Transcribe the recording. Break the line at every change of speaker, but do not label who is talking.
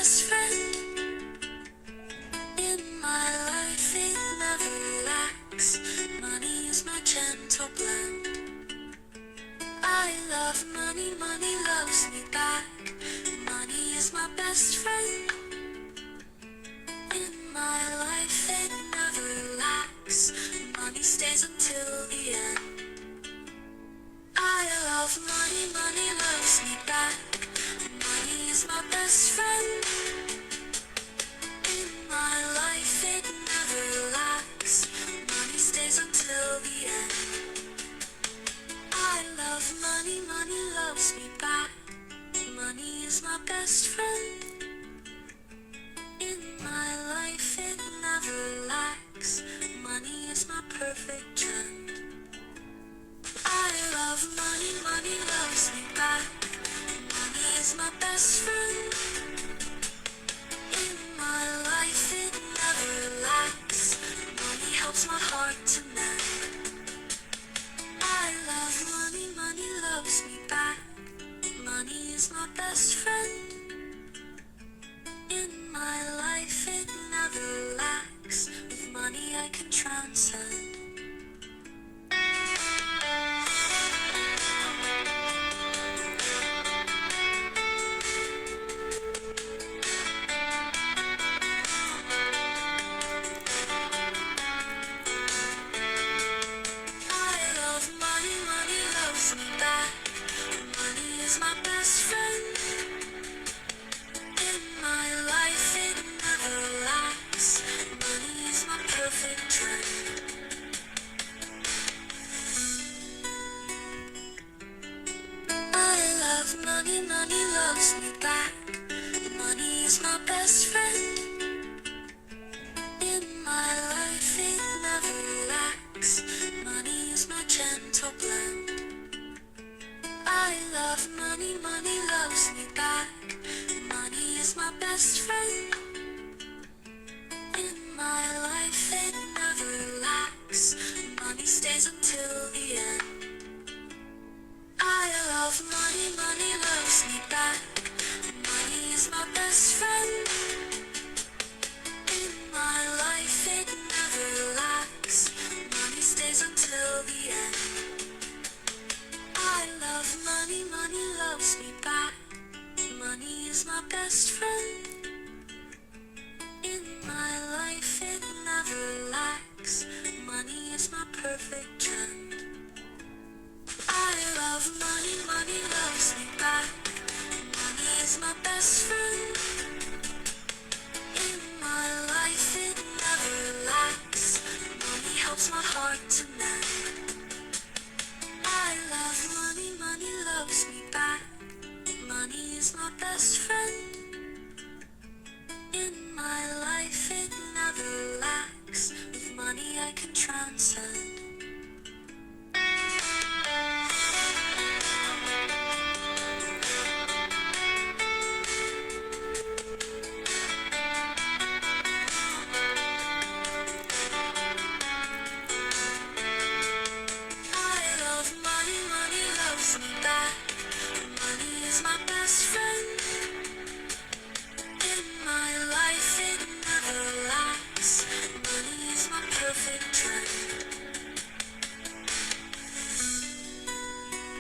best friend. In my life it never lacks. Money is my gentle blend. I love money, money loves me back. Money is my best friend. In my life it never lacks. Money stays until the end. I love money, money loves me back. Money is my best friend. In my life it never lacks. Money stays until the end. I love money, money loves me back. Money is my best friend. In my life it never lacks. Money is my perfect trend. I love money, money loves me back. Money is my best friend. In my life it never lacks. Money helps my heart to mend. I love money, money loves me back. Money is my best friend. In my life it never lacks. With money I can transcend. Money is my best friend. In my life it never lacks. Money is my perfect trend. I love money, money loves me back. Money is my best friend. In my life it never lacks. Money is my gentle blend. I love money, money loves me back. Money is my best friend. In my life it never lacks. Money stays until the end. I love money, money loves me back. Money is my best friend. In my life it never lacks. Money stays until the end. I love money, money loves me back. Money is my best friend. In my life it never lacks. Money is my perfect trend. I love money, money loves me back. Money is my best friend. In my life it never lacks. Money helps my heart to mend. I love money, money loves me back. Money is my best friend. In my life it never lacks. With money I can transcend.